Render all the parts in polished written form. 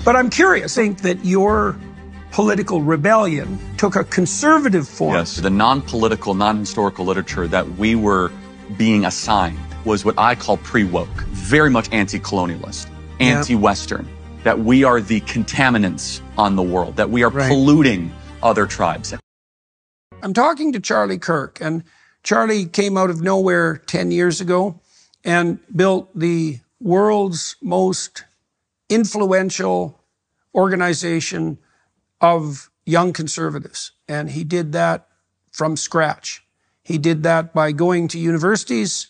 But I'm curious, I think that your political rebellion took a conservative form. Yes, the non-political, non-historical literature that we were being assigned was what I call pre-woke, very much anti-colonialist, anti-Western, that we are the contaminants on the world, that we are polluting other tribes. I'm talking to Charlie Kirk, and Charlie came out of nowhere 10 years ago and built the world's most influential organization of young conservatives. And he did that from scratch. He did that by going to universities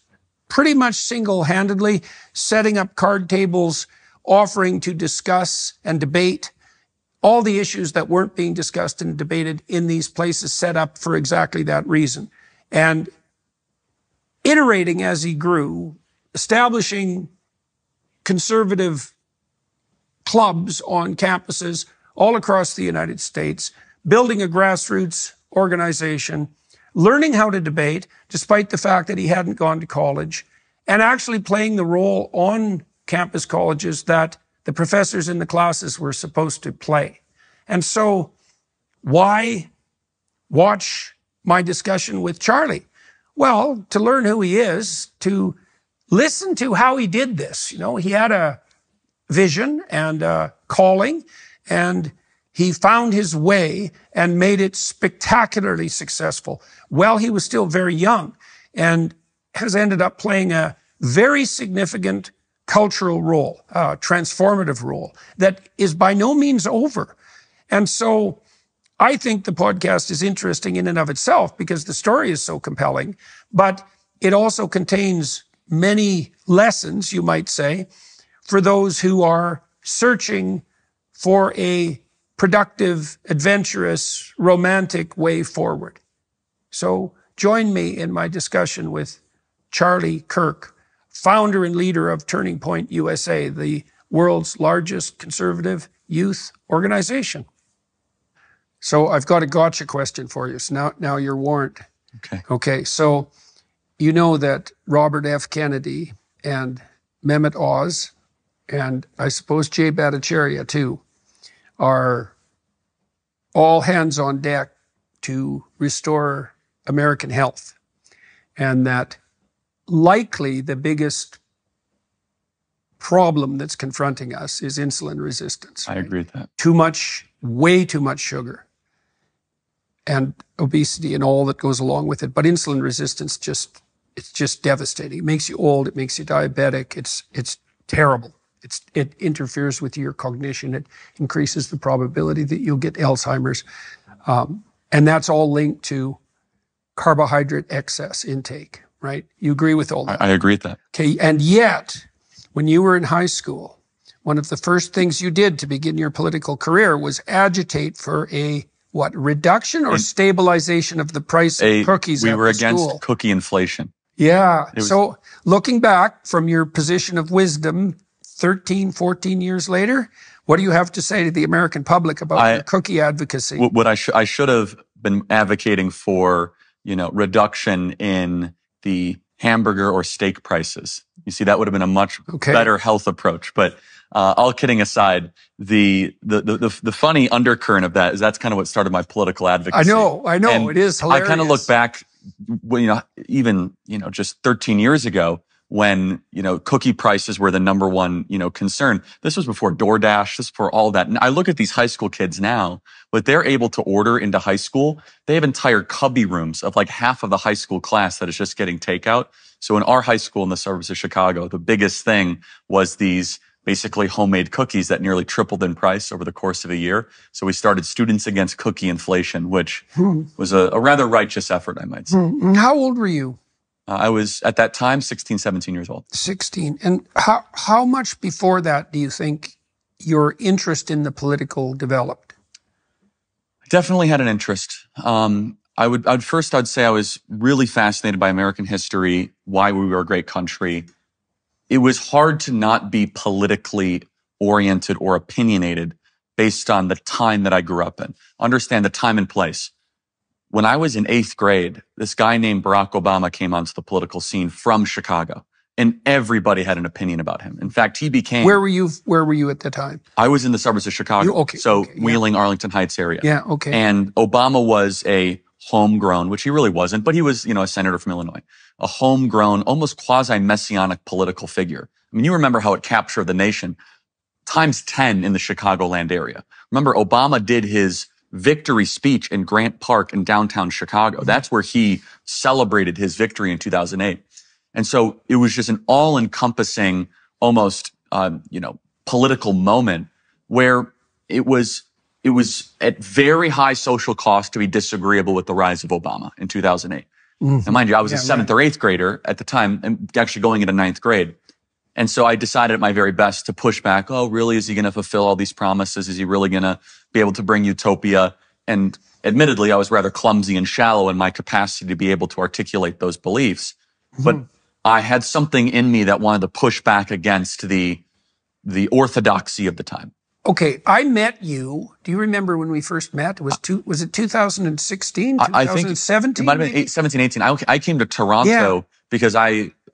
pretty much single-handedly, setting up card tables, offering to discuss and debate all the issues that weren't being discussed and debated in these places set up for exactly that reason. And iterating as he grew, establishing conservative clubs on campuses all across the United States, building a grassroots organization, learning how to debate, despite the fact that he hadn't gone to college, and actually playing the role on campus colleges that the professors in the classes were supposed to play. And so why watch my discussion with Charlie? Well, to learn who he is, to listen to how he did this. You know, he had a vision and a calling, and he found his way and made it spectacularly successful. Well, he was still very young and has ended up playing a very significant cultural role, a transformative role that is by no means over. And so I think the podcast is interesting in and of itself because the story is so compelling, but it also contains many lessons, you might say, for those who are searching for a productive, adventurous, romantic way forward. So join me in my discussion with Charlie Kirk, founder and leader of Turning Point USA, the world's largest conservative youth organization. So I've got a gotcha question for you. So now you're warned. Okay. So you know that Robert F. Kennedy and Mehmet Oz, and I suppose Jay Bhattacharya too, are all hands on deck to restore American health. And that likely the biggest problem that's confronting us is insulin resistance. I agree with that. Too much, way too much sugar and obesity and all that goes along with it. But insulin resistance it's just devastating. It makes you old. It makes you diabetic. It's terrible. It interferes with your cognition. It increases the probability that you'll get Alzheimer's. And that's all linked to carbohydrate excess intake, right? You agree with all that? I agree with that. Okay. And yet, when you were in high school, one of the first things you did to begin your political career was agitate for a, reduction or stabilization of the price of cookies at the school? We were against cookie inflation. Yeah. So looking back from your position of wisdom, 13, 14 years later, what do you have to say to the American public about your cookie advocacy? What I should have been advocating for, reduction in the hamburger or steak prices. You see, that would have been a much better health approach. But all kidding aside, the funny undercurrent of that is that's kind of what started my political advocacy. I know, and it is hilarious. I kind of look back, even just 13 years ago, when, cookie prices were the number one, concern. This was before DoorDash, this was before all that. And I look at these high school kids now, what they're able to order into high school. They have entire cubby rooms of like half of the high school class that is just getting takeout. So in our high school in the suburbs of Chicago, the biggest thing was these basically homemade cookies that nearly tripled in price over the course of a year. So we started Students Against Cookie Inflation, which was a rather righteous effort, I might say. How old were you? I was, at that time, 16, 17 years old. 16. And how much before that do you think your interest in the political developed? I definitely had an interest. I'd say I was really fascinated by American history, why we were a great country. It was hard to not be politically oriented or opinionated based on the time that I grew up in. Understand the time and place. When I was in 8th grade, this guy named Barack Obama came onto the political scene from Chicago. and everybody had an opinion about him. In fact, he became... Where were you at the time? I was in the suburbs of Chicago. Wheeling, Arlington Heights area. Yeah, okay. And Obama was a homegrown, which he really wasn't, but he was, a senator from Illinois, a homegrown, almost quasi-messianic political figure. I mean, you remember how it captured the nation times 10 in the Chicagoland area. Remember, Obama did his victory speech in Grant Park in downtown Chicago. That's where he celebrated his victory in 2008. And so it was just an all-encompassing, almost, political moment where it was at very high social cost to be disagreeable with the rise of Obama in 2008. And mind you, I was a 7th or 8th grader at the time, and actually going into 9th grade. And so I decided at my very best to push back. Oh, really? Is he going to fulfill all these promises? Is he really going to be able to bring utopia? And admittedly, I was rather clumsy and shallow in my capacity to be able to articulate those beliefs. But I had something in me that wanted to push back against the orthodoxy of the time. Okay, I met you. Do you remember when we first met? Was it 2016, 2017? I think it might have been 17, 18. I came to Toronto because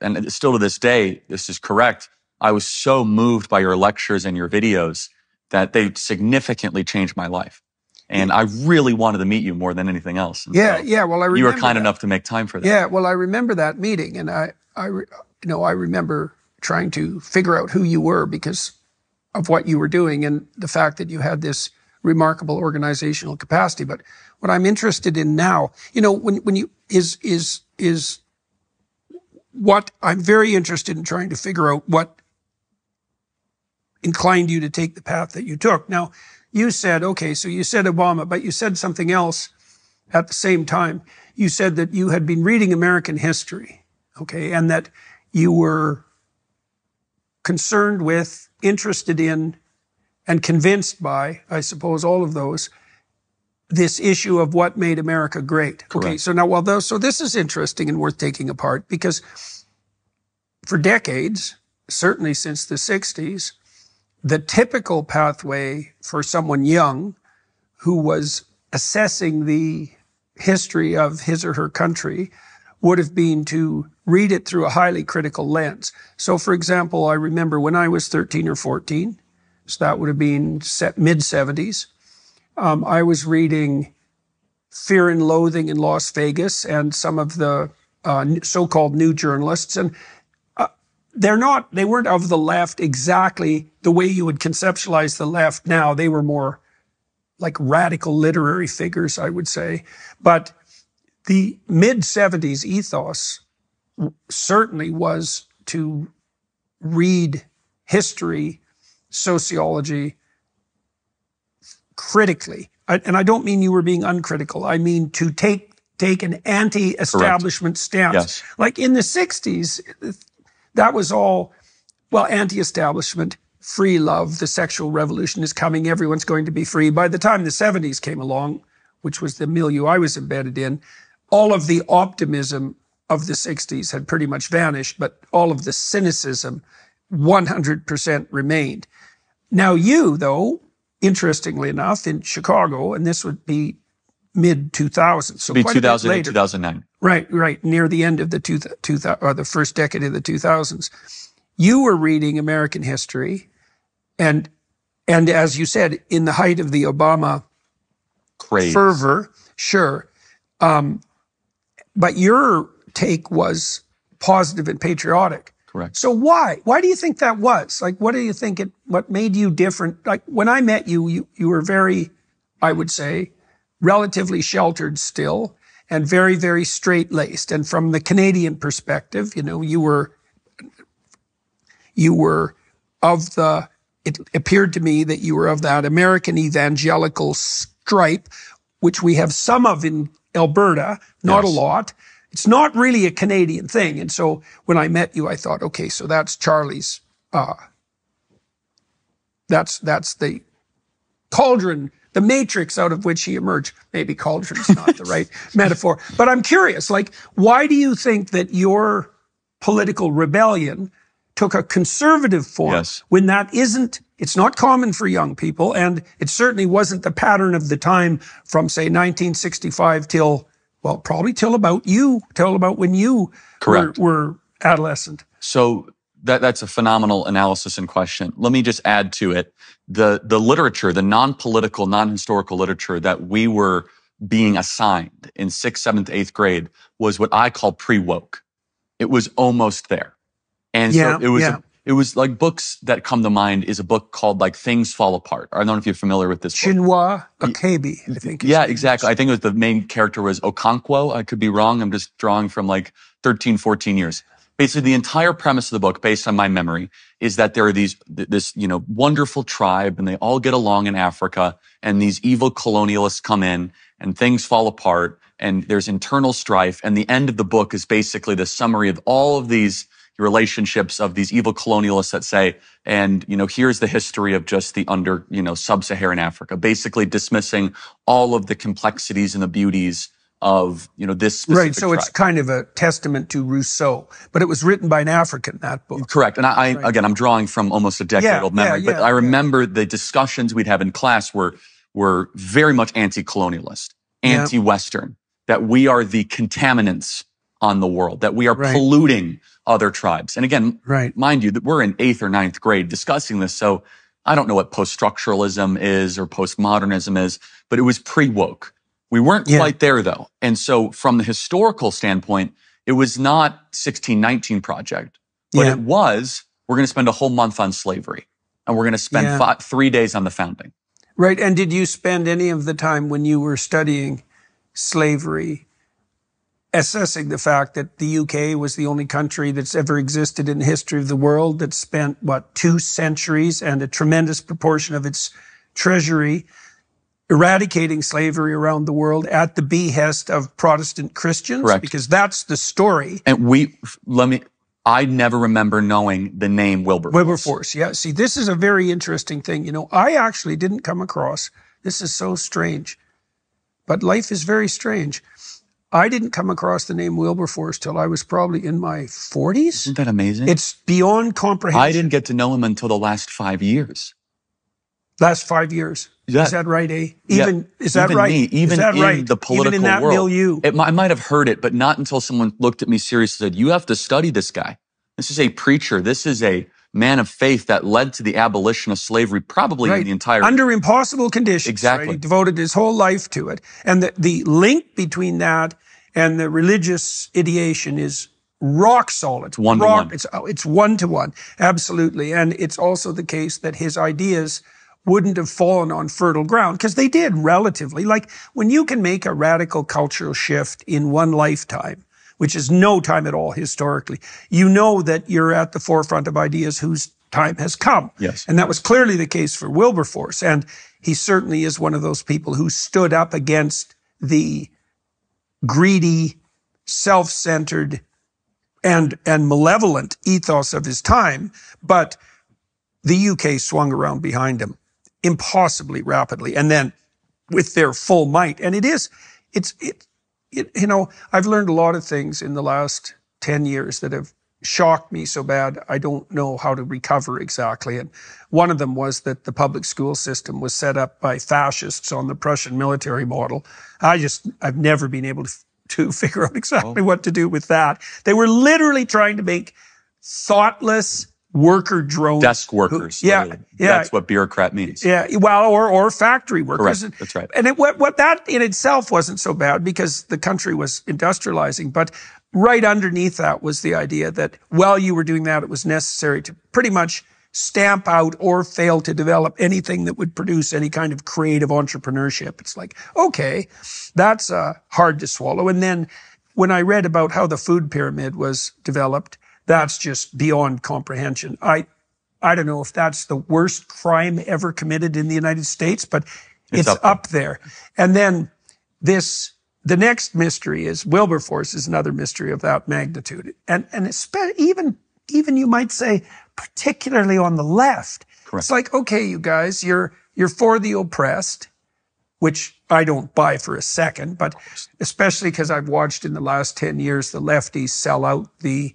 and still to this day, this is correct, I was so moved by your lectures and your videos that they significantly changed my life. And I really wanted to meet you more than anything else. And well, I remember you were kind enough to make time for that. Yeah, well, I remember that meeting, and I remember trying to figure out who you were because of what you were doing and the fact that you had this remarkable organizational capacity. But what I'm interested in now, when you is what I'm very interested in trying to figure out what inclined you to take the path that you took. Now, you said, okay, so you said Obama, but you said something else at the same time. You said that you had been reading American history, okay, and that you were concerned with, interested in, and convinced by, I suppose, all of those, this issue of what made America great. Correct. Okay, so now, so this is interesting and worth taking apart because for decades, certainly since the 60s, the typical pathway for someone young who was assessing the history of his or her country would have been to read it through a highly critical lens. So, for example, I remember when I was 13 or 14, so that would have been mid-70s, I was reading Fear and Loathing in Las Vegas and some of the so-called new journalists. And they weren't of the left exactly the way you would conceptualize the left now. They were more like radical literary figures, I would say. But the mid-70s ethos certainly was to read history, sociology, critically. And I don't mean you were being uncritical. I mean to take an anti-establishment stance. Yes. Like in the 60s, that was all, anti-establishment, free love, the sexual revolution is coming, everyone's going to be free. By the time the 70s came along, which was the milieu I was embedded in, all of the optimism of the 60s had pretty much vanished, but all of the cynicism 100% remained. Now you, though, interestingly enough, in Chicago, and this would be mid-2000s. So quite 2008, 2009. Right, near the end of the the first decade of the 2000s. You were reading American history, and as you said, in the height of the Obama craze, fervor, sure. But your take was positive and patriotic. Correct. So why? Why do you think that was? Like, what do you think what made you different? Like, when I met you, you were very, I would say, relatively sheltered still and very, very straight-laced. And from the Canadian perspective, you were it appeared to me that you were of that American evangelical stripe, which we have some of in Alberta, not a lot. It's not really a Canadian thing. And so when I met you, I thought, okay, so that's Charlie's, that's the cauldron, the matrix out of which he emerged. Maybe cauldron's not the right metaphor. But I'm curious, like, why do you think that your political rebellion took a conservative form when that it's not common for young people, and it certainly wasn't the pattern of the time from, say, 1965 probably till about when you were adolescent. So that's a phenomenal analysis and question. Let me just add to it. The literature, the non-political, non-historical literature that we were being assigned in 6th, 7th, 8th grade was what I call pre-woke. It was almost there. And so it was like books that come to mind is a book called like Things Fall Apart. I don't know if you're familiar with this book. Chinua Achebe, I think. Yeah, exactly. I think it was the main character was Okonkwo. I could be wrong. I'm just drawing from like 13, 14 years. Basically, the entire premise of the book, based on my memory, is that there are this wonderful tribe and they all get along in Africa, and these evil colonialists come in and things fall apart and there's internal strife. And the end of the book is basically the summary of all of these relationships of these evil colonialists that say, and, here's the history of just the sub-Saharan Africa, basically dismissing all of the complexities and the beauties of, this specific Right, so tribe. it's kind of a testament to Rousseau, but it was written by an African, that book. Correct. And again, I'm drawing from almost a decade-old memory, but I remember the discussions we'd have in class were very much anti-colonialist, anti-Western, that we are the contaminants on the world, that we are polluting other tribes. And again, mind you, that we're in 8th or 9th grade discussing this, so I don't know what post-structuralism is or postmodernism is, but it was pre-woke. We weren't quite there, though. And so from the historical standpoint, it was not 1619 Project, but it was, we're going to spend a whole month on slavery, and we're going to spend 3 days on the founding. Right. And did you spend any of the time when you were studying slavery assessing the fact that the UK was the only country that's ever existed in the history of the world that spent, 2 centuries and a tremendous proportion of its treasury eradicating slavery around the world at the behest of Protestant Christians? Correct. Because that's the story. And I never remember knowing the name Wilberforce. Wilberforce, yeah. See, this is a very interesting thing. I actually didn't come across, this is so strange, but life is very strange. I didn't come across the name Wilberforce till I was probably in my 40s. Isn't that amazing? It's beyond comprehension. I didn't get to know him until the last 5 years. Last 5 years. Yeah. Is that right, eh? Is that right? Even in the political even in that world. milieu. I might have heard it, but not until someone looked at me seriously and said, you have to study this guy. This is a preacher. This is a man of faith that led to the abolition of slavery probably in the entire... Under impossible conditions. Exactly. Right? He devoted his whole life to it. And the link between that and the religious ideation is rock solid. It's one-to-one. It's one-to-one. Absolutely. And it's also the case that his ideas wouldn't have fallen on fertile ground, because they did relatively. Like, when you can make a radical cultural shift in one lifetime, which is no time at all historically, you know that you're at the forefront of ideas whose time has come. Yes. And that was clearly the case for Wilberforce. And he certainly is one of those people who stood up against the greedy, self-centered, and malevolent ethos of his time. But the UK swung around behind him impossibly rapidly, and then with their full might. And I've learned a lot of things in the last 10 years that have shocked me so bad I don't know how to recover exactly. And one of them was that the public school system was set up by fascists on the Prussian military model. I've never been able to figure out exactly what to do with that. They were literally trying to make thoughtless worker drones. Desk workers. That's what bureaucrat means. Yeah, well, or factory workers. Correct. That's right. And what that in itself wasn't so bad, because the country was industrializing. But right underneath that was the idea that while you were doing that, it was necessary to pretty much stamp out or fail to develop anything that would produce any kind of creative entrepreneurship. It's like, okay, that's hard to swallow. And then when I read about how the food pyramid was developed, that's just beyond comprehension. I don't know if that's the worst crime ever committed in the United States, but it's up there. And then the next mystery is Wilberforce is another mystery of that magnitude. And even you might say, particularly on the left. Correct. It's like, okay, you guys, you're for the oppressed, which I don't buy for a second, but especially because I've watched in the last 10 years the lefties sell out the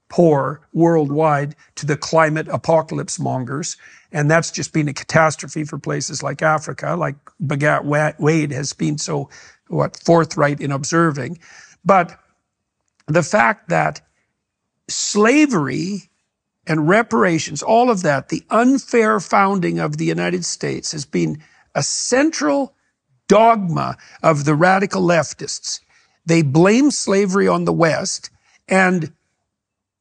poor worldwide to the climate apocalypse mongers. And that's just been a catastrophe for places like Africa, like Bagat Wade has been so, forthright in observing. But the fact that slavery and reparations, all of that, the unfair founding of the United States has been a central dogma of the radical leftists. They blame slavery on the West, and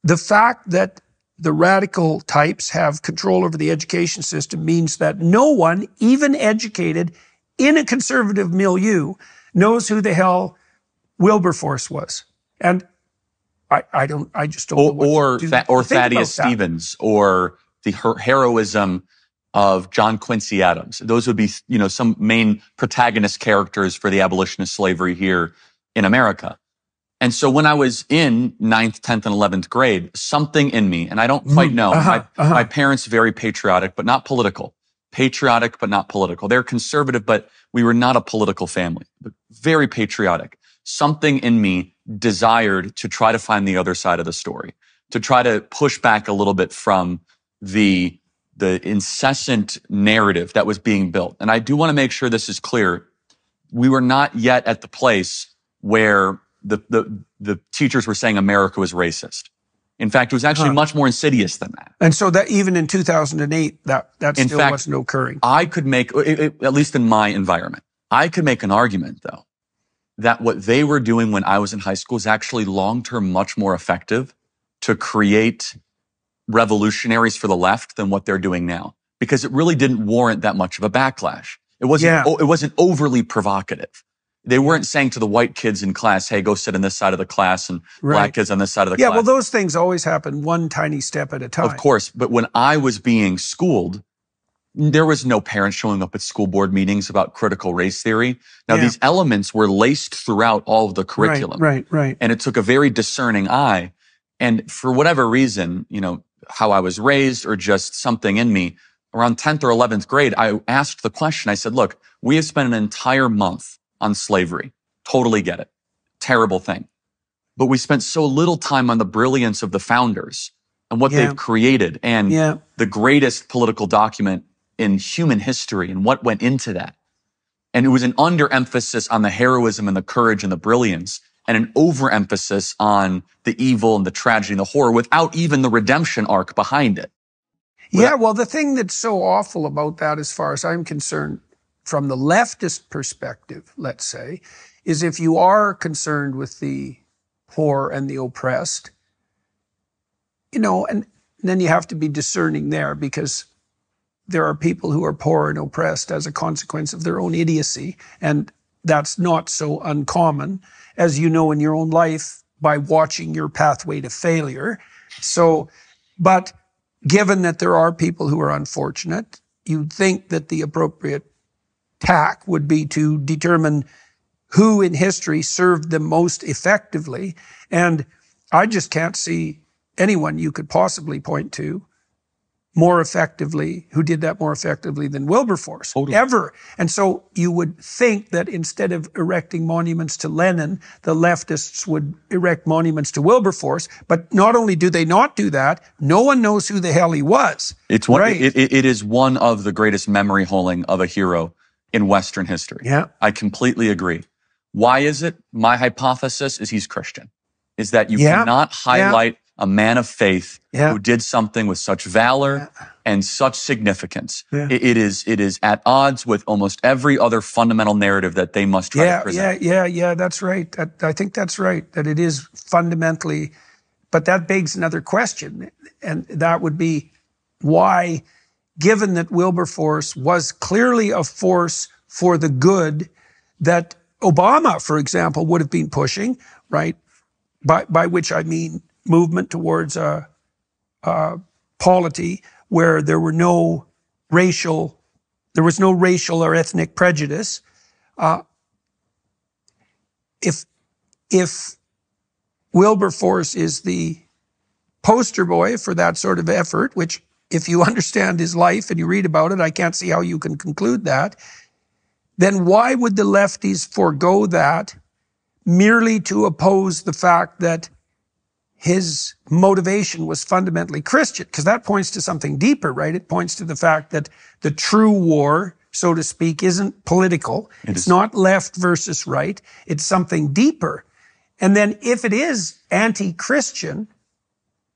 the fact that the radical types have control over the education system means that no one, even educated in a conservative milieu, knows who the hell Wilberforce was. And I just don't know or Thaddeus Stevens, or the heroism of John Quincy Adams. Those would be, some main protagonist characters for the abolition of slavery here in America. And so when I was in 9th, 10th, and 11th grade, something in me, and I don't quite know, my parents very patriotic, but not political. Patriotic, but not political. They're conservative, but we were not a political family, but very patriotic. Something in me desired to try to find the other side of the story, to try to push back a little bit from the incessant narrative that was being built. And I do want to make sure this is clear. We were not yet at the place where the teachers were saying America was racist. In fact, it was actually much more insidious than that. And so that even in 2008, that still wasn't occurring. I could make, at least in my environment, I could make an argument, though, that what they were doing when I was in high school is actually long-term much more effective to create revolutionaries for the left than what they're doing now, because it really didn't warrant that much of a backlash. It wasn't overly provocative. They weren't saying to the white kids in class, hey, go sit on this side of the class, and black kids on this side of the class. Yeah, well, those things always happen one tiny step at a time. Of course. But when I was being schooled, there was no parents showing up at school board meetings about critical race theory. Now, these elements were laced throughout all of the curriculum. Right. And it took a very discerning eye. And for whatever reason, how I was raised or just something in me, around 10th or 11th grade, I asked the question. I said, look, we have spent an entire month on slavery. Totally get it. Terrible thing. But we spent so little time on the brilliance of the founders and what they've created and the greatest political document in human history and what went into that. And it was an underemphasis on the heroism and the courage and the brilliance, and an overemphasis on the evil and the tragedy and the horror without even the redemption arc behind it. Well, the thing that's so awful about that, as far as I'm concerned, from the leftist perspective, let's say, is if you are concerned with the poor and the oppressed, and then you have to be discerning there, because there are people who are poor and oppressed as a consequence of their own idiocy. And that's not so uncommon, as you know in your own life by watching your pathway to failure. So, but given that there are people who are unfortunate, you'd think that the appropriate tack would be to determine who in history served them most effectively. And I just can't see anyone you could possibly point to more effectively, who did that more effectively than Wilberforce, ever. And so you would think that instead of erecting monuments to Lenin, the leftists would erect monuments to Wilberforce. But not only do they not do that, no one knows who the hell he was. It is one of the greatest memory holing of a hero in Western history. Yeah. I completely agree. Why is it? My hypothesis is he's Christian. Is that you cannot highlight a man of faith who did something with such valor and such significance. It is at odds with almost every other fundamental narrative that they must try to present. Yeah, that's right. I think that's right, that it is fundamentally, but that begs another question, and that would be why, given that Wilberforce was clearly a force for the good that Obama, for example, would have been pushing, right? By which I mean movement towards a polity where there was no racial or ethnic prejudice. If Wilberforce is the poster boy for that sort of effort, which if you understand his life and you read about it, I can't see how you can conclude that, then why would the lefties forego that merely to oppose the fact that his motivation was fundamentally Christian? Because that points to something deeper, right? It points to the fact that the true war, so to speak, isn't political. It's not left versus right. It's something deeper. And then if it is anti-Christian,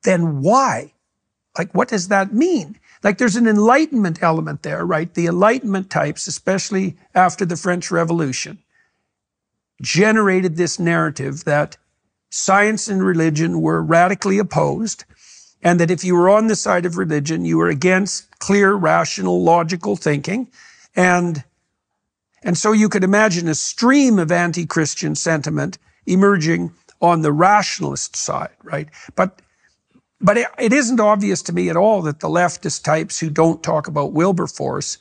then why? Like, what does that mean? Like, there's an Enlightenment element there, right? The Enlightenment types, especially after the French Revolution, generated this narrative that science and religion were radically opposed, and that if you were on the side of religion, you were against clear, rational, logical thinking. And so you could imagine a stream of anti-Christian sentiment emerging on the rationalist side, right? But it isn't obvious to me at all that the leftist types who don't talk about Wilberforce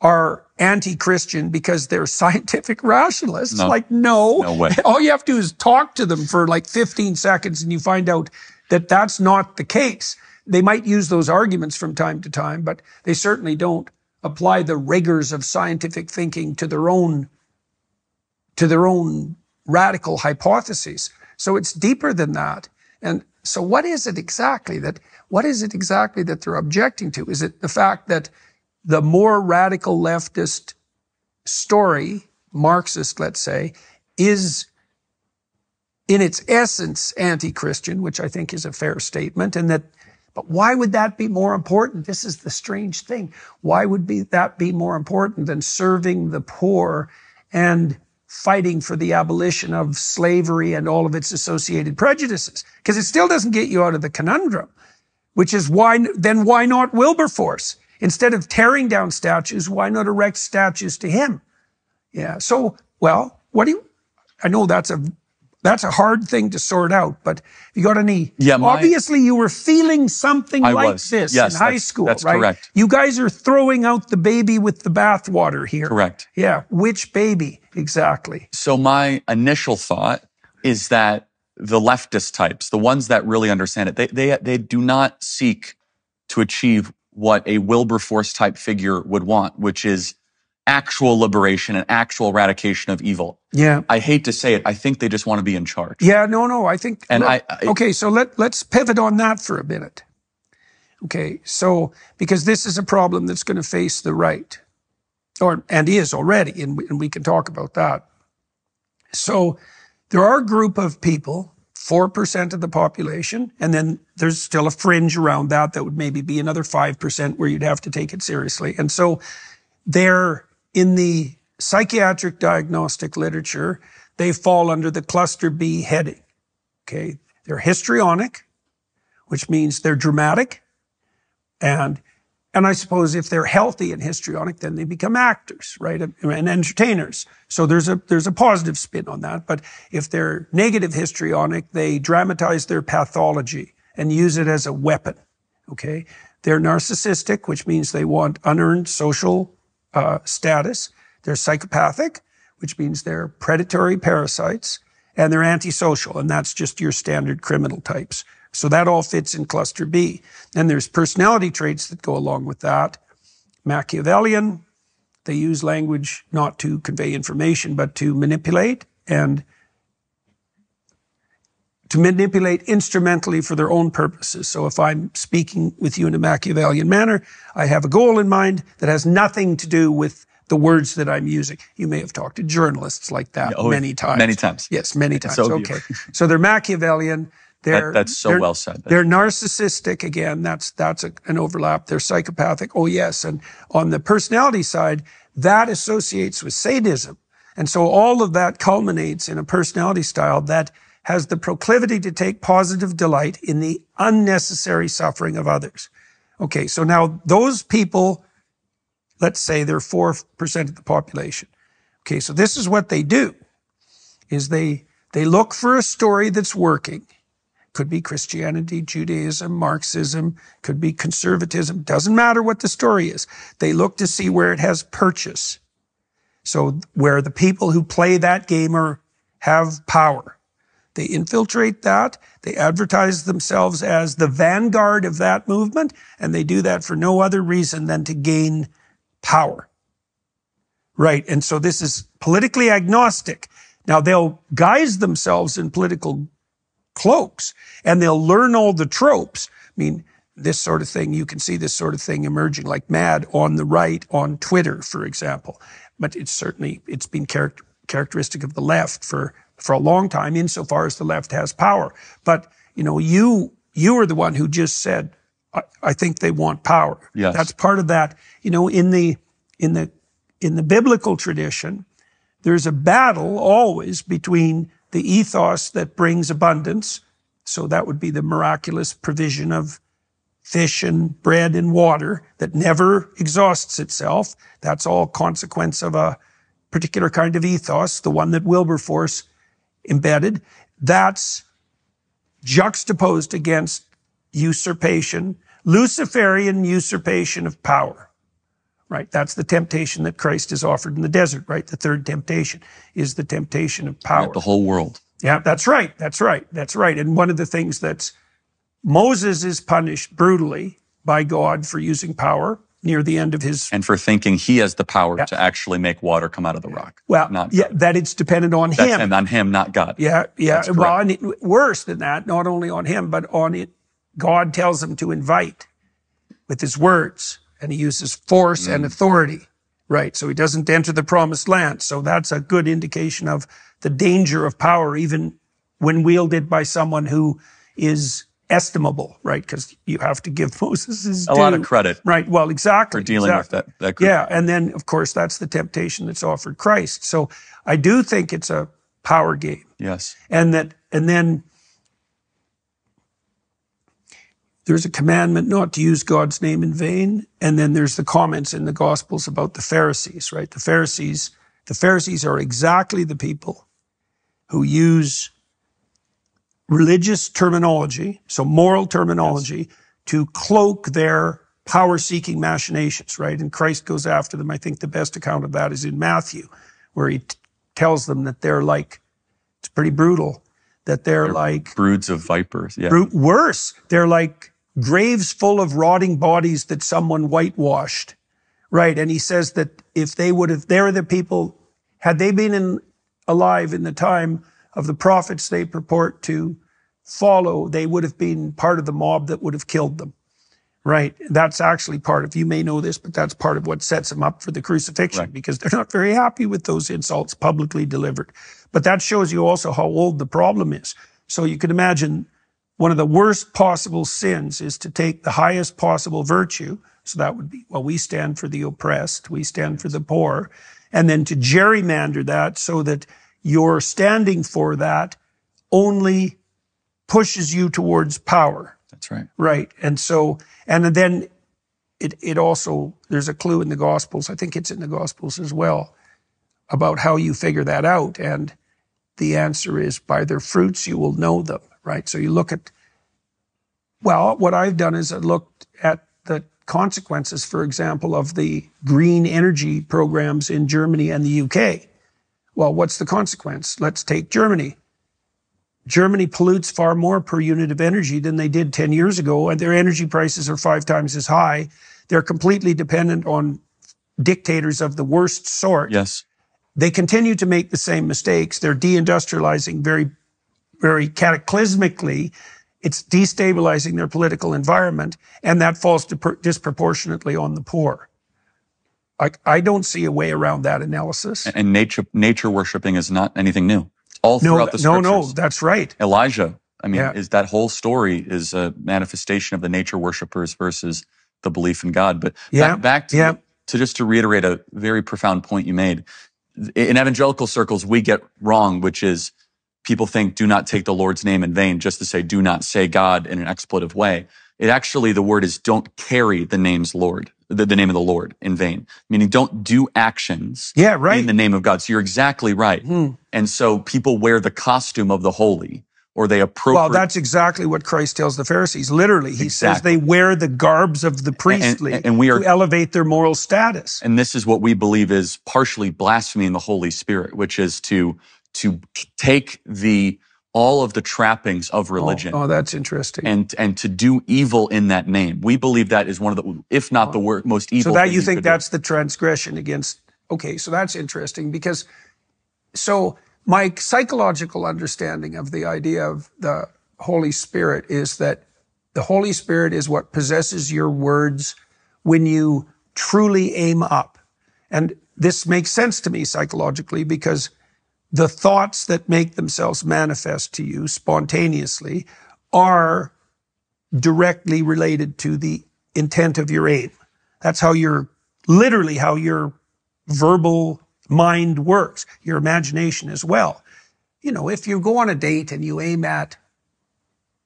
are anti-Christian because they're scientific rationalists. No. Like, no way. All you have to do is talk to them for like 15 seconds and you find out that that's not the case. They might use those arguments from time to time, but they certainly don't apply the rigors of scientific thinking to their own radical hypotheses. So it's deeper than that. And so what is it exactly that they're objecting to? Is it the fact that the more radical leftist story, Marxist, let's say, is in its essence anti-Christian, which I think is a fair statement, but why would that be more important? This is the strange thing. Why would that be more important than serving the poor and fighting for the abolition of slavery and all of its associated prejudices? Because it still doesn't get you out of the conundrum, which is why not Wilberforce? Instead of tearing down statues, why not erect statues to him? Yeah. So, well, I know that's a hard thing to sort out, but you got any? Yeah, obviously you were feeling something like this in high school, that's right? Correct. You guys are throwing out the baby with the bathwater here. Correct. Yeah. Which baby exactly? So my initial thought is that the leftist types, the ones that really understand it, they do not seek to achieve what a Wilberforce type figure would want, which is actual liberation and actual eradication of evil. Yeah. I hate to say it. I think they just want to be in charge. Yeah, no, I think. And okay, so let's pivot on that for a minute. Okay, so because this is a problem that's going to face the right, and is already, and we can talk about that. So there are a group of people, 4% of the population, and then there's still a fringe around that would maybe be another 5% where you'd have to take it seriously. And so they're in the psychiatric diagnostic literature, they fall under the cluster B heading. Okay. They're histrionic, which means they're dramatic. And I suppose if they're healthy and histrionic, then they become actors, right? And entertainers. So there's a positive spin on that. But if they're negative histrionic, they dramatize their pathology and use it as a weapon. Okay. They're narcissistic, which means they want unearned social status. They're psychopathic, which means they're predatory parasites, and they're antisocial, and that's just your standard criminal types. So that all fits in cluster B. And there's personality traits that go along with that. Machiavellian, they use language not to convey information, but to manipulate, and to manipulate instrumentally for their own purposes. So if I'm speaking with you in a Machiavellian manner, I have a goal in mind that has nothing to do with the words that I'm using. You may have talked to journalists like that many times. Many times. Yes, many times. So okay. So they're Machiavellian. That's so well said. They're narcissistic. Again, that's an overlap. They're psychopathic. Oh, yes. And on the personality side, that associates with sadism. And so all of that culminates in a personality style that has the proclivity to take positive delight in the unnecessary suffering of others. Okay, so now those people, let's say they're 4% of the population. Okay, so this is what they do, is they look for a story that's working. Could be Christianity, Judaism, Marxism, could be conservatism. Doesn't matter what the story is. They look to see where it has purchase. So where the people who play that game have power. They infiltrate that. They advertise themselves as the vanguard of that movement, and they do that for no other reason than to gain power. Right. And so this is politically agnostic. Now they'll guise themselves in political cloaks and they'll learn all the tropes. I mean, this sort of thing, you can see this sort of thing emerging like mad on the right, on Twitter, for example. But it's been characteristic of the left for a long time, insofar as the left has power. But, you you were the one who just said, I think they want power. Yes. That's part of that. You know, in the biblical tradition, there's a battle always between the ethos that brings abundance. So that would be the miraculous provision of fish and bread and water that never exhausts itself. That's all consequence of a particular kind of ethos, the one that Wilberforce embedded. That's juxtaposed against usurpation, Luciferian usurpation of power, right? That's the temptation that Christ is offered in the desert, right? The third temptation is the temptation of power. Right, the whole world. Yeah, that's right. That's right. That's right. And one of the things that's Moses is punished brutally by God for using power near the end of his... And for thinking he has the power to actually make water come out of the rock. Well, that it's dependent on him. And on him, not God. Yeah. Well, and worse than that, not only on him, but on it. God tells him to invite with his words, and he uses force and authority, right? So he doesn't enter the promised land. So that's a good indication of the danger of power, even when wielded by someone who is estimable, right? Because you have to give Moses his due. A lot of credit. Right. Well, exactly. For dealing with that group. Yeah. And then, of course, that's the temptation that's offered Christ. So I do think it's a power game. Yes. And then there's a commandment not to use God's name in vain. And then there's the comments in the Gospels about the Pharisees, right? The Pharisees are exactly the people who use religious terminology, so moral terminology, to cloak their power-seeking machinations, right? And Christ goes after them. I think the best account of that is in Matthew, where he tells them that they're like, it's pretty brutal, that they're like... broods of vipers, yeah. Worse, they're like graves full of rotting bodies that someone whitewashed, right? And he says that if they would have, they're the people, had they been alive in the time of the prophets they purport to follow, they would have been part of the mob that would have killed them, right? That's actually part of, you may know this, but that's part of what sets them up for the crucifixion, right? Because they're not very happy with those insults publicly delivered. But that shows you also how old the problem is. So you can imagine one of the worst possible sins is to take the highest possible virtue. So that would be, well, we stand for the oppressed, we stand for the poor, and then to gerrymander that so that your standing for that only pushes you towards power. That's right. Right. And so, and then it also, there's a clue in the Gospels, I think it's in the Gospels as well, about how you figure that out. And the answer is, by their fruits you will know them, right? So you look at, well, what I've done is I looked at the consequences, for example, of the green energy programs in Germany and the UK. Well, what's the consequence? Let's take Germany. Germany pollutes far more per unit of energy than they did 10 years ago, and their energy prices are 5 times as high. They're completely dependent on dictators of the worst sort. Yes. They continue to make the same mistakes. They're deindustrializing very, very cataclysmically. It's destabilizing their political environment, and that falls disproportionately on the poor. I don't see a way around that analysis. And nature worshiping is not anything new. All throughout the scriptures. No, that's right. Elijah, I mean, is that whole story is a manifestation of the nature worshipers versus the belief in God. But back to just to reiterate a very profound point you made. In evangelical circles, we get wrong, which is people think do not take the Lord's name in vain, just to say do not say God in an expletive way. It actually, the word is don't carry the name's Lord, the name of the Lord in vain, meaning don't do actions in the name of God. So you're exactly right. And so people wear the costume of the holy, or they appropriate. Well, that's exactly what Christ tells the Pharisees. Literally, he says they wear the garbs of the priestly and we are, to elevate their moral status. And this is what we believe is partially blaspheming the Holy Spirit, which is to take all of the trappings of religion. Oh, that's interesting. And to do evil in that name. We believe that is one of the, if not the most evil. So that you think that's the transgression against, okay, so that's interesting because, so my psychological understanding of the idea of the Holy Spirit is that the Holy Spirit is what possesses your words when you truly aim up. And this makes sense to me psychologically because the thoughts that make themselves manifest to you spontaneously are directly related to the intent of your aim. That's how literally how your verbal mind works, your imagination as well. You know, if you go on a date and you aim at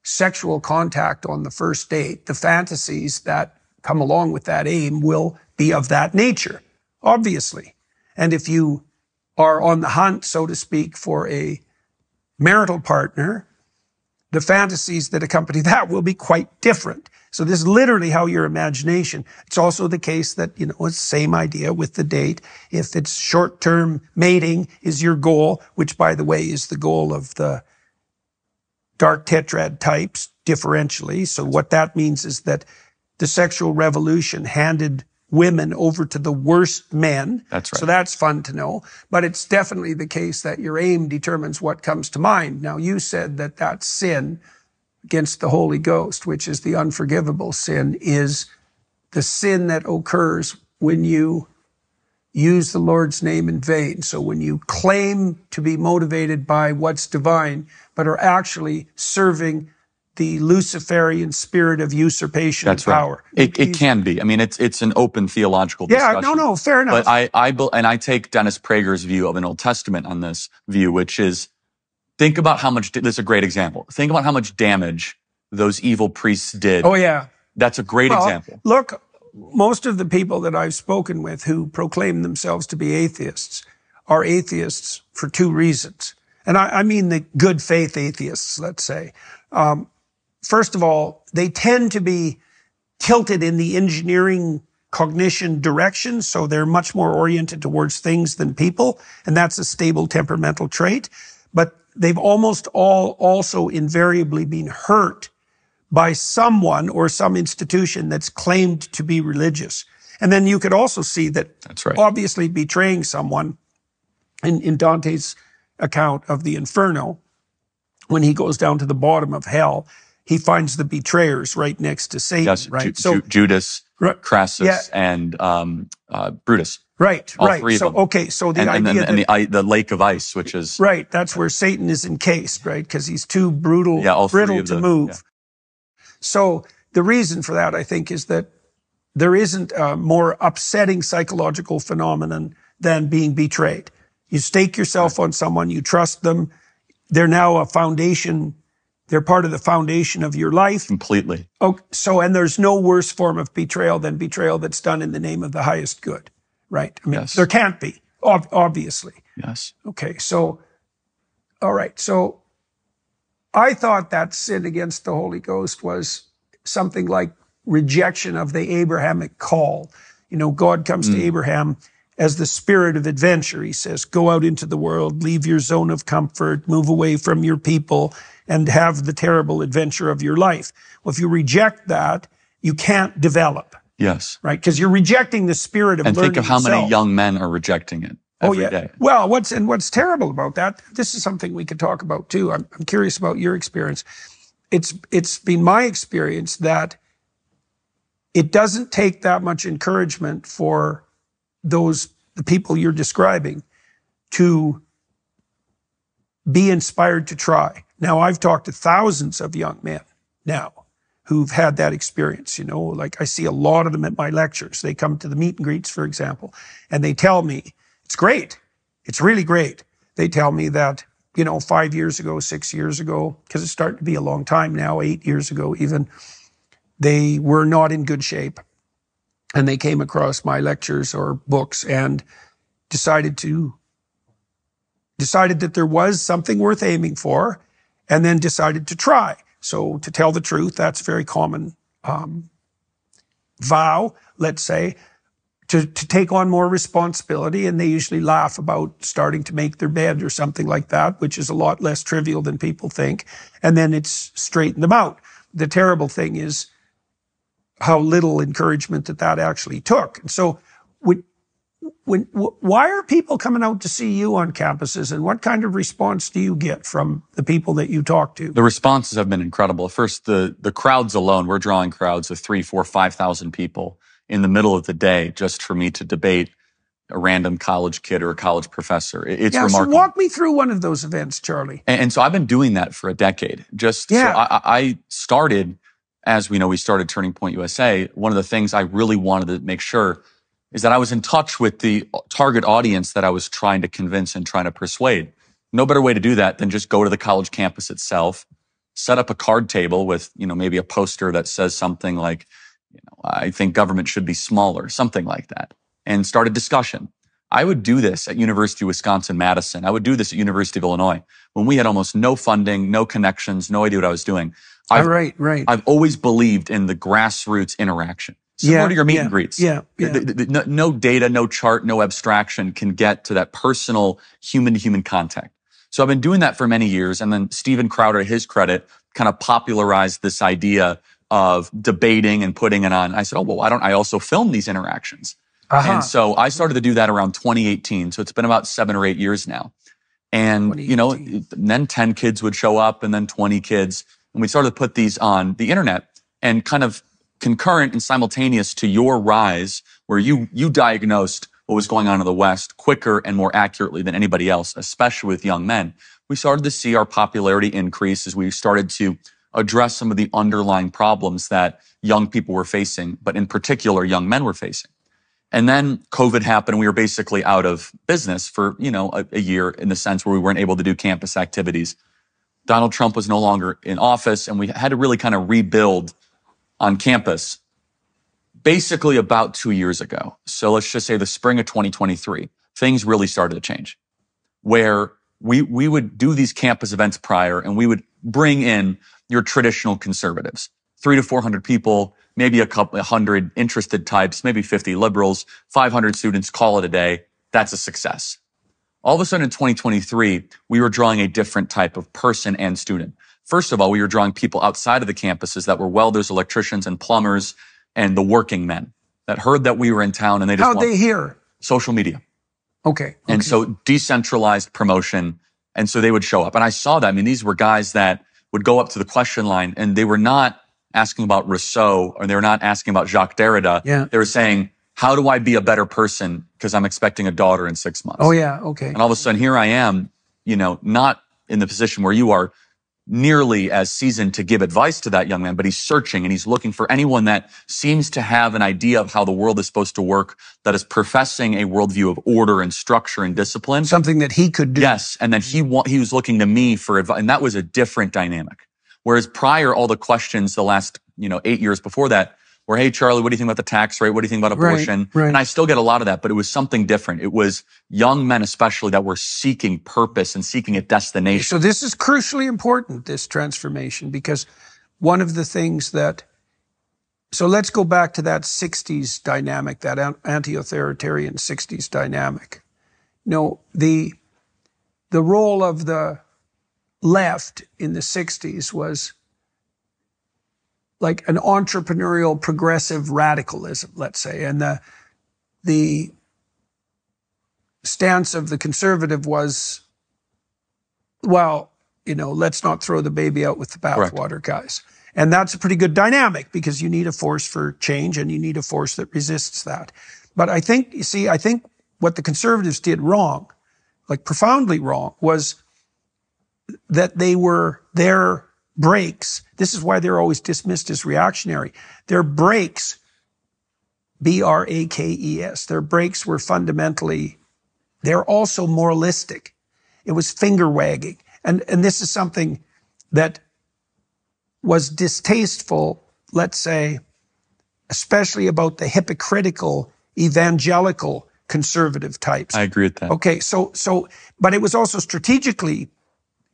sexual contact on the first date, the fantasies that come along with that aim will be of that nature, obviously. And if you are on the hunt, so to speak, for a marital partner, the fantasies that accompany that will be quite different. So this is literally how your imagination. It's also the case that, you know, it's the same idea with the date. If it's short-term mating is your goal, which by the way is the goal of the dark tetrad types differentially. So what that means is that the sexual revolution handed women over to the worst men. That's right. So that's fun to know. But it's definitely the case that your aim determines what comes to mind. Now, you said that that sin against the Holy Ghost, which is the unforgivable sin, is the sin that occurs when you use the Lord's name in vain. So when you claim to be motivated by what's divine, but are actually serving the Luciferian spirit of usurpation and power. Right. It can be. I mean, it's an open theological discussion. Yeah, no, fair enough. But I take Dennis Prager's view of an Old Testament on this view, which is, think about how much, this is a great example. Think about how much damage those evil priests did. Oh, yeah. That's a great example. Look, most of the people that I've spoken with who proclaim themselves to be atheists are atheists for two reasons. And I mean the good faith atheists, let's say. First of all, they tend to be tilted in the engineering cognition direction, so they're much more oriented towards things than people, and that's a stable temperamental trait. But they've almost all also invariably been hurt by someone or some institution that's claimed to be religious. And then you could also see that that's right. Obviously betraying someone in Dante's account of the Inferno, when he goes down to the bottom of hell, he finds the betrayers right next to Satan, yes, right? Judas, Crassus, and Brutus. Right, all right. Three of them. Okay, so the idea and the lake of ice, which is right. That's where Satan is encased, right? Because he's too brittle to move. Yeah. So the reason for that, I think, is that there isn't a more upsetting psychological phenomenon than being betrayed. You stake yourself on someone, you trust them. They're now a foundation. They're part of the foundation of your life. Completely. Oh, so, and there's no worse form of betrayal than betrayal that's done in the name of the highest good, right? I mean, there can't be, obviously. Yes. Okay, so, all right. So I thought that sin against the Holy Ghost was something like rejection of the Abrahamic call. You know, God comes to Abraham as the spirit of adventure. He says, go out into the world, leave your zone of comfort, move away from your people, and have the terrible adventure of your life. Well, if you reject that, you can't develop. Yes. Right? Because you're rejecting the spirit of learning. And think of how many young men are rejecting it every day. Well, what's terrible about that, this is something we could talk about too. I'm curious about your experience. It's been my experience that it doesn't take that much encouragement for the people you're describing to be inspired to try. Now, I've talked to thousands of young men now who've had that experience, you know, like I see a lot of them at my lectures. They come to the meet and greets, for example, and they tell me, it's great. It's really great. They tell me that, you know, 5 years ago, 6 years ago, because it's starting to be a long time now, 8 years ago even, they were not in good shape. And they came across my lectures or books and decided that there was something worth aiming for, and then decided to try. So to tell the truth, that's a very common vow, let's say, to take on more responsibility. And they usually laugh about starting to make their bed or something like that, which is a lot less trivial than people think. And then it's straighten them out. The terrible thing is how little encouragement that actually took. And so why are people coming out to see you on campuses, and what kind of response do you get from the people that you talk to? The responses have been incredible. First, the crowds alone, we're drawing crowds of 3,000, 4,000, 5,000 people in the middle of the day just for me to debate a random college kid or a college professor. It's remarkable. So walk me through one of those events, Charlie. And so I've been doing that for a decade. So I started as we know, we started Turning Point USA. One of the things I really wanted to make sure is that I was in touch with the target audience that I was trying to convince and trying to persuade. No better way to do that than just go to the college campus itself, set up a card table with, maybe a poster that says something like, I think government should be smaller, something like that, and start a discussion. I would do this at University of Wisconsin-Madison. I would do this at University of Illinois when we had almost no funding, no connections, no idea what I was doing. Right. I've always believed in the grassroots interaction. Similar to your meet and greets. No data, no chart, no abstraction can get to that personal human-to-human contact. So I've been doing that for many years. And then Steven Crowder, to his credit, kind of popularized this idea of debating and putting it on. I said, why don't I also film these interactions? And so I started to do that around 2018. So it's been about 7 or 8 years now. And, then 10 kids would show up and then 20 kids. And we started to put these on the internet, and kind of concurrent and simultaneous to your rise, where you diagnosed what was going on in the West quicker and more accurately than anybody else, especially with young men. We started to see our popularity increase as we started to address some of the underlying problems that young people were facing, but in particular, young men were facing. And then COVID happened, and we were basically out of business for, a year, in the sense where we weren't able to do campus activities. Donald Trump was no longer in office, and we had to really kind of rebuild on campus basically about 2 years ago. So let's just say the spring of 2023, things really started to change, where we would do these campus events prior, and we would bring in your traditional conservatives, 300 to 400 people, maybe a couple 100 interested types, maybe 50 liberals, 500 students, call it a day. That's a success. All of a sudden in 2023, we were drawing a different type of person and student. First of all, we were drawing people outside of the campuses that were welders, electricians, and plumbers, and the working men that heard that we were in town, and they just how'd they hear? Social media. Okay. And so decentralized promotion. And so they would show up. And I saw that. I mean, these were guys that would go up to the question line, and they were not asking about Rousseau, or they were not asking about Jacques Derrida. Yeah. They were saying, how do I be a better person? Because I'm expecting a daughter in 6 months. Oh, yeah. Okay. And all of a sudden, here I am, not in the position where you are, nearly as seasoned to give advice to that young man, but he's searching, and he's looking for anyone that seems to have an idea of how the world is supposed to work, that is professing a worldview of order and structure and discipline. Something that he could do. Yes. And then he was looking to me for advice. And that was a different dynamic. Whereas prior, all the questions the last, 8 years before that were, hey, Charlie, what do you think about the tax rate? What do you think about abortion? Right. And I still get a lot of that, but it was something different. It was young men especially that were seeking purpose and seeking a destination. So this is crucially important, this transformation, because one of the things so let's go back to that 60s dynamic, that anti-authoritarian 60s dynamic. The role of the left in the 60s was like an entrepreneurial progressive radicalism, let's say. And the stance of the conservative was, let's not throw the baby out with the bathwater, guys. And that's a pretty good dynamic, because you need a force for change, and you need a force that resists that. But I think what the conservatives did wrong, like profoundly wrong, was that their brakes, this is why they're always dismissed as reactionary. Their brakes, B-R-A-K-E-S, their brakes were fundamentally, they're also moralistic. It was finger wagging. And this is something that was distasteful, let's say, especially about the hypocritical evangelical conservative types. I agree with that. Okay, but it was also strategically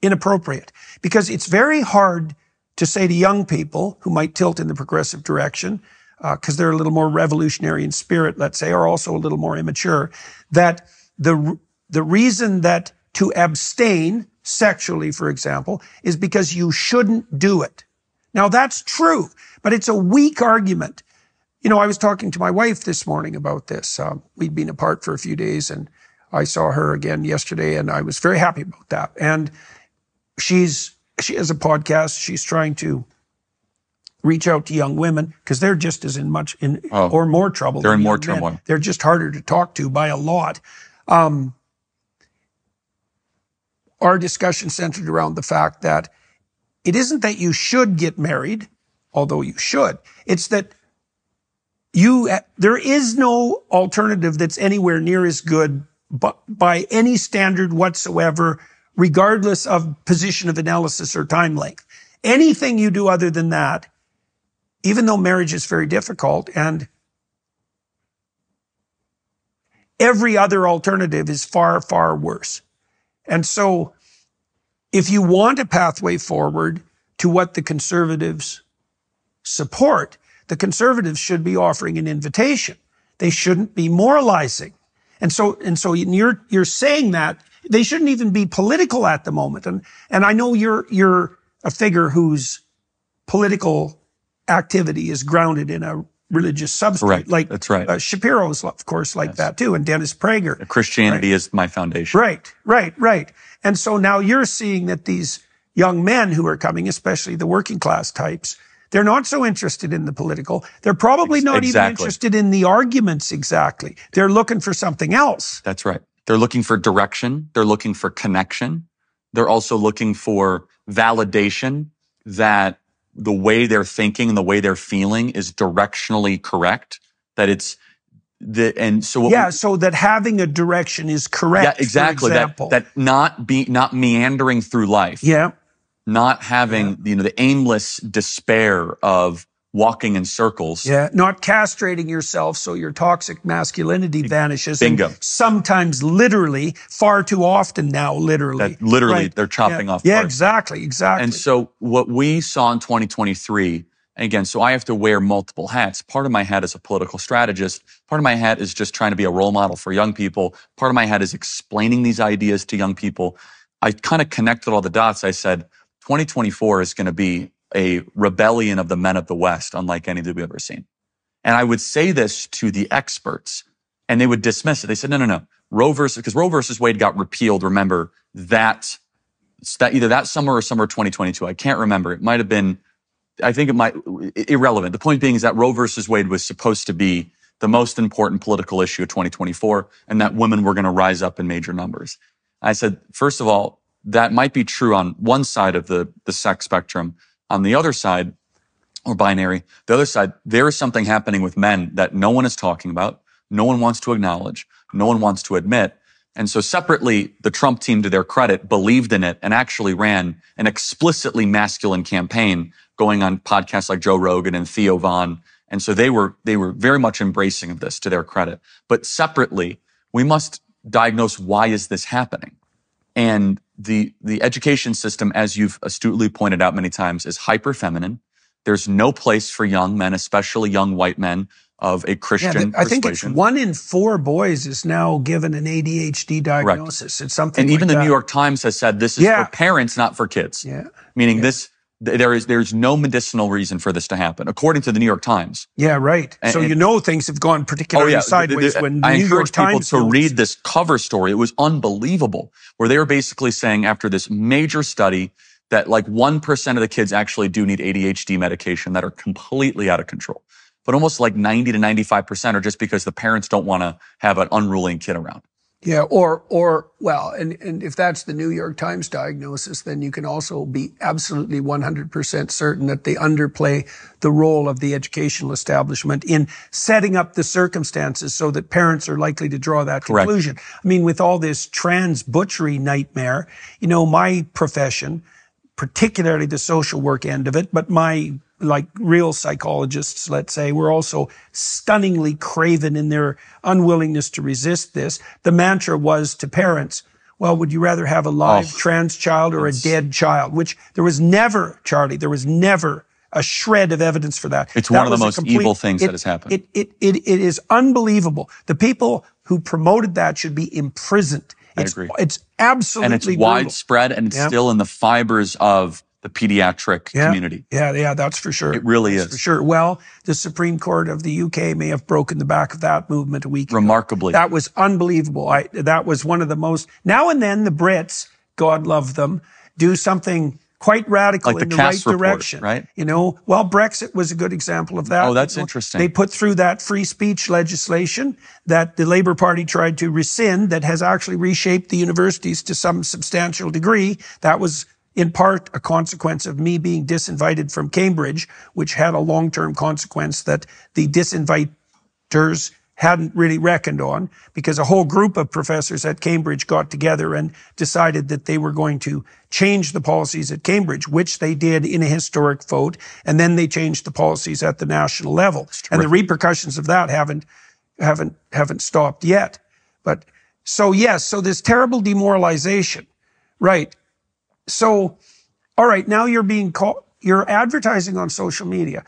inappropriate, because it's very hard to say to young people who might tilt in the progressive direction, because they're a little more revolutionary in spirit, let's say, or also a little more immature, that the reason that to abstain sexually, for example, is because you shouldn't do it. Now, that's true, but it's a weak argument. I was talking to my wife this morning about this. We'd been apart for a few days, and I saw her again yesterday, and I was very happy about that. And she has a podcast. She's trying to reach out to young women, because they're just as or more trouble. They're in more turmoil. They're just harder to talk to by a lot. Our discussion centered around the fact that it isn't that you should get married although you should. It's that there is no alternative that's anywhere near as good by any standard whatsoever, regardless of position of analysis or time length. Anything you do other than that, even though marriage is very difficult and every other alternative is far, far worse. And so if you want a pathway forward to what the conservatives support, the conservatives should be offering an invitation. They shouldn't be moralizing. And so you're saying that they shouldn't even be political at the moment. And I know you're a figure whose political activity is grounded in a religious substrate. Right. Like that's right. Shapiro's, of course, like that too, and Dennis Prager. Christianity is my foundation. Right. And so now you're seeing that these young men who are coming, especially the working class types, they're not so interested in the political. They're probably not even interested in the arguments exactly. They're looking for something else. That's right. They're looking for direction. They're looking for connection. They're also looking for validation that the way they're thinking and the way they're feeling is directionally correct. That it's so that having a direction is correct. Yeah, exactly. That not meandering through life. Yeah. Not having, the aimless despair of walking in circles. Yeah. Not castrating yourself so your toxic masculinity vanishes. Bingo. And sometimes literally, far too often now, literally. They're chopping off parts. Yeah, exactly. And so what we saw in 2023, again, so I have to wear multiple hats. Part of my hat is a political strategist. Part of my hat is just trying to be a role model for young people. Part of my hat is explaining these ideas to young people. I kind of connected all the dots. I said, 2024 is going to be a rebellion of the men of the West, unlike any that we've ever seen. And I would say this to the experts, and they would dismiss it. They said, no. Because Roe versus Wade got repealed, remember, that either that summer or summer 2022. I can't remember. It might have been, irrelevant. The point being is that Roe versus Wade was supposed to be the most important political issue of 2024, and that women were going to rise up in major numbers. I said, first of all, that might be true on one side of the sex spectrum. On the other side, or binary, the other side, there is something happening with men that no one is talking about, no one wants to acknowledge, no one wants to admit. And so separately, the Trump team, to their credit, believed in it and actually ran an explicitly masculine campaign going on podcasts like Joe Rogan and Theo Von. And so they were very much embracing of this, to their credit. But separately, we must diagnose, why is this happening? And the education system, as you've astutely pointed out many times, is hyper feminine. There's no place for young men, especially young white men of a Christian persuasion. I think it's 1 in 4 boys is now given an ADHD diagnosis. Correct. It's something and like even that. the New York Times has said this is for parents, not for kids. Yeah. Meaning there's no medicinal reason for this to happen, according to the New York Times. Yeah, right. So things have gone particularly sideways when the New York Times... I encourage people to read this cover story. It was unbelievable, where they were basically saying, after this major study, that like 1% of the kids actually do need ADHD medication that are completely out of control. But almost like 90 to 95% are just because the parents don't want to have an unruly kid around. Yeah, and if that's the New York Times diagnosis, then you can also be absolutely 100% certain that they underplay the role of the educational establishment in setting up the circumstances so that parents are likely to draw that conclusion. Correct. I mean, with all this trans butchery nightmare, my profession, particularly the social work end of it, but my real psychologists, let's say, were also stunningly craven in their unwillingness to resist this. The mantra was to parents, well, would you rather have a live trans child or a dead child? Which there was never, Charlie, a shred of evidence for that. It's one of the most evil things that has happened. It is unbelievable. The people who promoted that should be imprisoned. I agree. It's absolutely And it's brutal. widespread, and it's still in the fibers of the pediatric community. Yeah, that's for sure. It really is. For sure. Well, the Supreme Court of the UK may have broken the back of that movement a week ago. Remarkably. That was unbelievable. That was one of the most... Now and then the Brits, God love them, do something quite radical in the right direction. Right? Brexit was a good example of that. Oh, that's interesting. They put through that free speech legislation that the Labour Party tried to rescind that has actually reshaped the universities to some substantial degree. That was in part a consequence of me being disinvited from Cambridge, which had a long-term consequence that the disinviters hadn't really reckoned on, because a whole group of professors at Cambridge got together and decided that they were going to change the policies at Cambridge, which they did in a historic vote, and then they changed the policies at the national level. And the repercussions of that haven't stopped yet. But so yes, so this terrible demoralization, right? So, all right, now you're being called, you're advertising on social media.